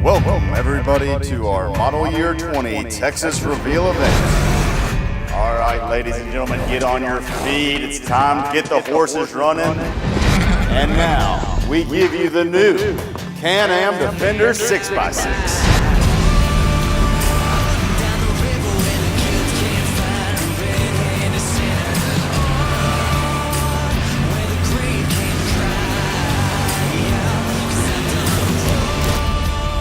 Welcome, everybody, to our Model Year 20 Texas Reveal event. All right, ladies and gentlemen, get on your feet. It's time to get the horses running. And now, we give you the new Can-Am Defender 6x6.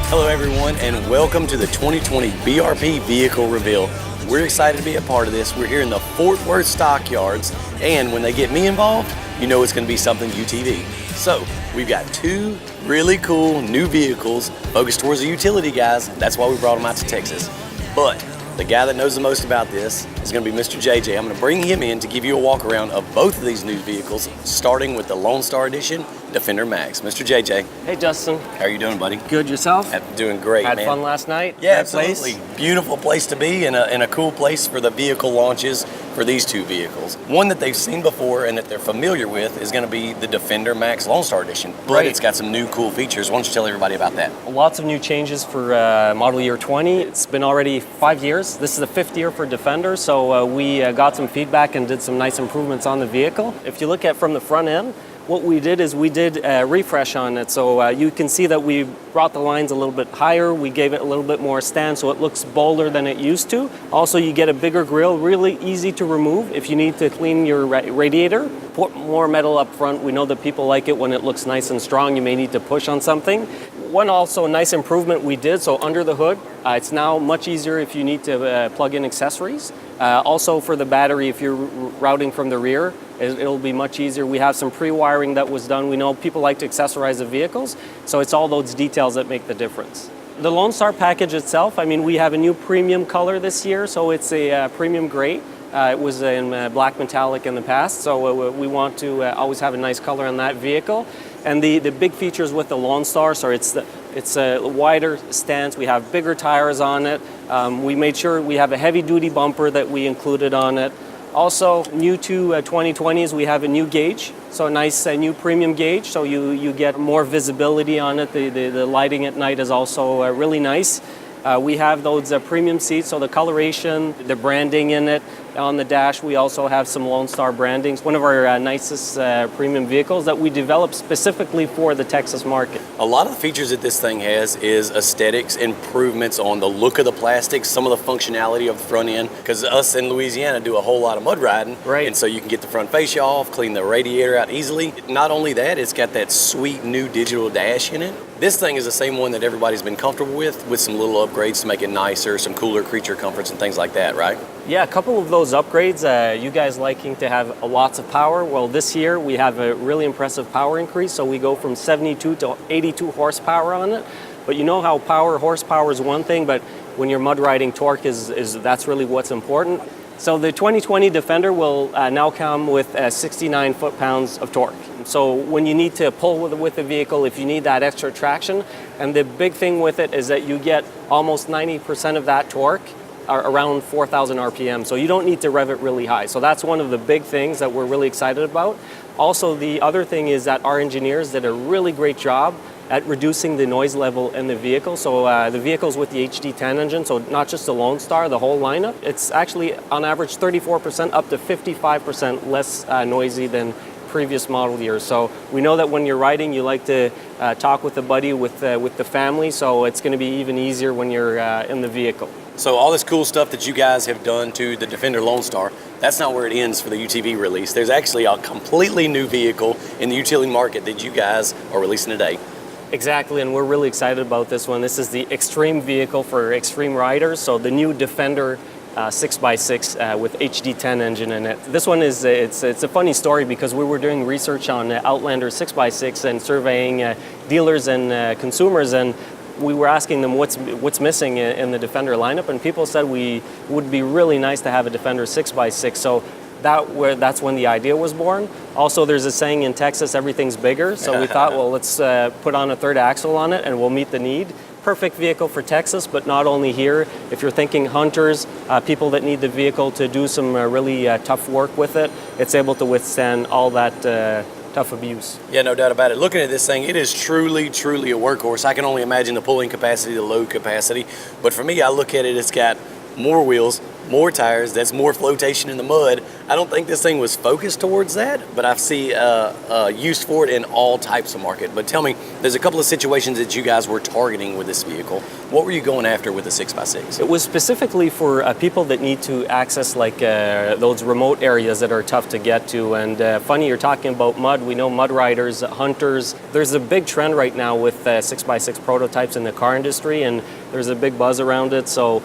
Hello everyone, and welcome to the 2020 BRP Vehicle Reveal. We're excited to be a part of this. We're here in the Fort Worth Stockyards, and when they get me involved, you know it's going to be something UTV. So, we've got two really cool new vehicles focused towards the utility guys. That's why we brought them out to Texas. But the guy that knows the most about this is going to be Mr. JJ. I'm going to bring him in to give you a walk around of both of these new vehicles, starting with the Lonestar Edition Defender Max. Mr. JJ. Hey, Justin. How are you doing, buddy? Good, yourself? Doing great, Had man. fun last night? Yeah, That absolutely. place? Beautiful place to be, and a cool place for the vehicle launches for these two vehicles. One that they've seen before and that they're familiar with is going to be the Defender Max Lonestar Edition, but Right. it's got some new cool features. Why don't you tell everybody about that? Lots of new changes for model year 20. It's been already 5 years. This is the 5th year for Defender, so we got some feedback and did some nice improvements on the vehicle. If you look at from the front end, what we did is we did a refresh on it. So you can see that we brought the lines a little bit higher. We gave it a little bit more stand so it looks bolder than it used to. Also, you get a bigger grille, really easy to remove. If you need to clean your radiator, put more metal up front. We know that people like it when it looks nice and strong. You may need to push on something. One also nice improvement we did, so under the hood, it's now much easier if you need to plug in accessories. Also for the battery, if you're routing from the rear, it'll be much easier. We have some pre-wiring that was done. We know people like to accessorize the vehicles, so it's all those details that make the difference. The Lonestar Package itself, I mean, we have a new premium color this year, so it's a premium gray. It was in black metallic in the past, so we want to always have a nice color on that vehicle. And the big features with the Lonestar, so it's a wider stance. We have bigger tires on it. We made sure we have a heavy-duty bumper that we included on it. Also, new to 2020s, we have a new gauge, so a nice new premium gauge, so you get more visibility on it. The lighting at night is also really nice. We have those premium seats, so the coloration, the branding in it. On the dash, we also have some Lonestar brandings. One of our nicest premium vehicles that we developed specifically for the Texas market. A lot of the features that this thing has is aesthetics, improvements on the look of the plastics, some of the functionality of the front end, because us in Louisiana do a whole lot of mud riding, Right. And so you can get the front fascia off, clean the radiator out easily. Not only that, it's got that sweet new digital dash in it. This thing is the same one that everybody's been comfortable with some little upgrades to make it nicer, some cooler creature comforts and things like that, right? Yeah, a couple of those upgrades, you guys liking to have lots of power. Well, this year we have a really impressive power increase, so we go from 72 to 82 horsepower on it. But you know how horsepower is one thing, but when you're mud riding, torque that's really what's important. So the 2020 Defender will now come with 69 foot-pounds of torque. So when you need to pull with the vehicle, if you need that extra traction, and the big thing with it is that you get almost 90% of that torque around 4,000 RPM, so you don't need to rev it really high. So that's one of the big things that we're really excited about. Also, the other thing is that our engineers did a really great job at reducing the noise level in the vehicle. So the vehicle's with the HD10 engine, so not just the Lonestar, the whole lineup. It's actually on average 34% up to 55% less noisy than previous model years. So we know that when you're riding, you like to talk with a buddy, with the family, so it's going to be even easier when you're in the vehicle. So all this cool stuff that you guys have done to the Defender Lonestar, that's not where it ends for the UTV release. There's actually a completely new vehicle in the utility market that you guys are releasing today. Exactly, and we're really excited about this one. This is the extreme vehicle for extreme riders, so the new Defender 6x6 with HD10 engine in it. This one is it's a funny story because we were doing research on Outlander 6x6 and surveying dealers and consumers, and we were asking them what's missing in the Defender lineup, and people said we would be really nice to have a Defender 6x6. So that's when the idea was born. Also, there's a saying in Texas, everything's bigger. So we thought, well, let's put on a third axle on it and we'll meet the need. Perfect vehicle for Texas, but not only here. If you're thinking hunters, people that need the vehicle to do some really tough work with it, it's able to withstand all that tough abuse. Yeah, no doubt about it. Looking at this thing, it is truly, truly a workhorse. I can only imagine the pulling capacity, the load capacity. But for me, I look at it, it's got more wheels, more tires, that's more flotation in the mud. I don't think this thing was focused towards that, but I see use for it in all types of market. But tell me, there's a couple of situations that you guys were targeting with this vehicle. What were you going after with the 6x6? It was specifically for people that need to access like those remote areas that are tough to get to. And funny, you're talking about mud. We know mud riders, hunters. There's a big trend right now with 6x6 prototypes in the car industry, and there's a big buzz around it. So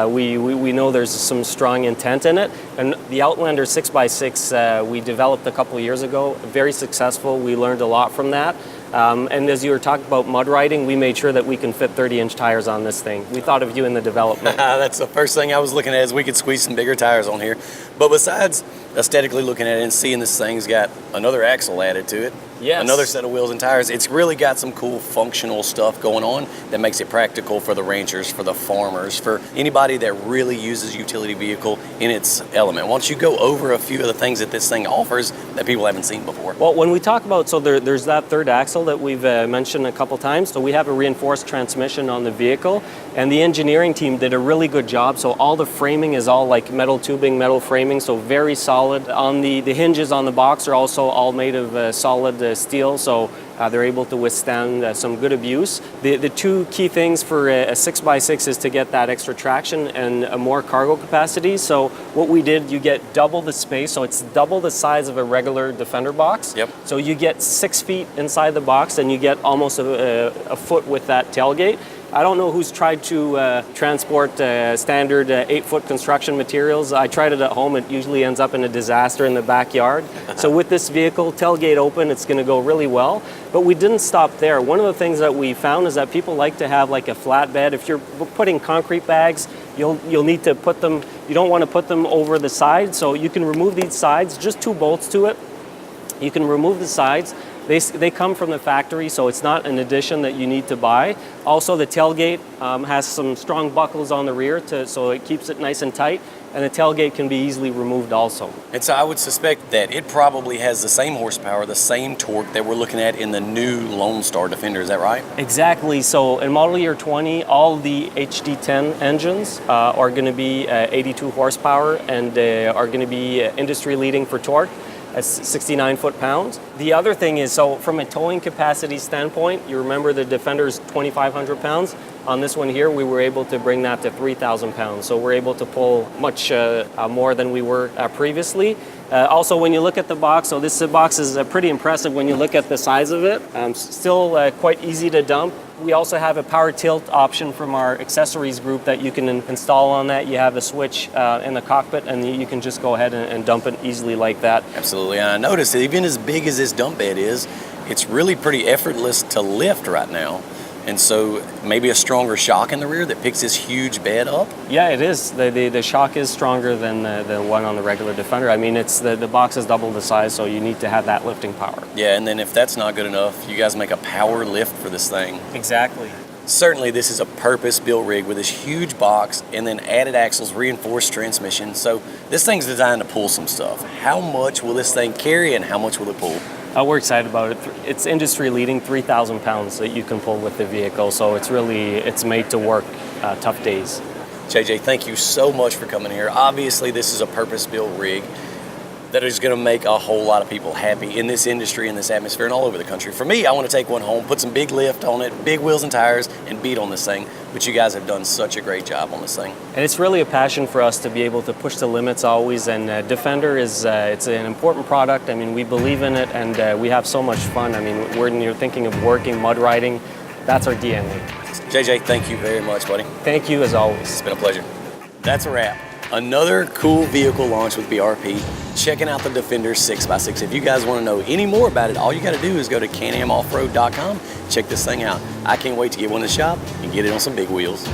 we know there's some strong intent in it. And the Outlander 6x6 we developed a couple of years ago, very successful. We learned a lot from that. And as you were talking about mud riding, we made sure that we can fit 30-inch tires on this thing. We thought of you in the development. That's the first thing I was looking at, is we could squeeze some bigger tires on here. But besides aesthetically looking at it and seeing this thing's got another axle added to it, yes, another set of wheels and tires, it's really got some cool functional stuff going on that makes it practical for the ranchers, for the farmers, for anybody that really uses utility vehicle in its element. Why don't you go over a few of the things that this thing offers that people haven't seen before? Well, when we talk about, so there's that third axle that we've mentioned a couple times. So we have a reinforced transmission on the vehicle, and the engineering team did a really good job. So all the framing is all like metal tubing, metal framing, so very solid. On the hinges on the box are also all made of solid steel, so they're able to withstand some good abuse. The two key things for a 6x6 is to get that extra traction and a more cargo capacity. So what we did, you get double the space, so it's double the size of a regular Defender box. Yep. So you get 6 feet inside the box, and you get almost a foot with that tailgate. I don't know who's tried to transport standard 8-foot construction materials. I tried it at home. It usually ends up in a disaster in the backyard. So with this vehicle, tailgate open, it's going to go really well. But we didn't stop there. One of the things that we found is that people like to have like a flatbed. If you're putting concrete bags, you'll need to put them, you don't want to put them over the side. So you can remove these sides, just 2 bolts to it. You can remove the sides. They come from the factory, so it's not an addition that you need to buy. Also, the tailgate has some strong buckles on the rear, so it keeps it nice and tight, and the tailgate can be easily removed also. And so I would suspect that it probably has the same horsepower, the same torque that we're looking at in the new Lonestar Defender, is that right? Exactly. So in model year 20, all the HD10 engines are going to be 82 horsepower and are going to be industry leading for torque. That's 69 foot-pounds. The other thing is, so from a towing capacity standpoint, you remember the Defender's 2,500 pounds. On this one here, we were able to bring that to 3,000 pounds. So we're able to pull much more than we were previously. Also, when you look at the box, so this box is pretty impressive when you look at the size of it. Still quite easy to dump. We also have a power tilt option from our accessories group that you can install on that. You have a switch in the cockpit, and you can just go ahead and dump it easily like that. Absolutely, and I noticed that even as big as this dump bed is, it's really pretty effortless to lift right now. And so maybe a stronger shock in the rear that picks this huge bed up? Yeah, it is. The shock is stronger than the one on the regular Defender. I mean, it's the box is double the size, so you need to have that lifting power. Yeah, and then if that's not good enough, you guys make a power lift for this thing. Exactly. Certainly this is a purpose-built rig with this huge box and then added axles, reinforced transmission. So this thing's designed to pull some stuff. How much will this thing carry and how much will it pull? We're excited about it. It's industry leading, 3,000 pounds that you can pull with the vehicle. So it's made to work tough days. JJ, thank you so much for coming here. Obviously this is a purpose-built rig that is going to make a whole lot of people happy in this industry, in this atmosphere, and all over the country. For me, I want to take one home, put some big lift on it, big wheels and tires, and beat on this thing. But you guys have done such a great job on this thing. And it's really a passion for us to be able to push the limits always. And Defender is it's an important product. I mean, we believe in it, and we have so much fun. I mean, when you're thinking of working, mud riding, that's our DNA. JJ, thank you very much, buddy. Thank you as always. It's been a pleasure. That's a wrap. Another cool vehicle launch with BRP, checking out the Defender 6x6. If you guys want to know any more about it, all you got to do is go to canamoffroad.com, check this thing out. I can't wait to get one in the shop and get it on some big wheels.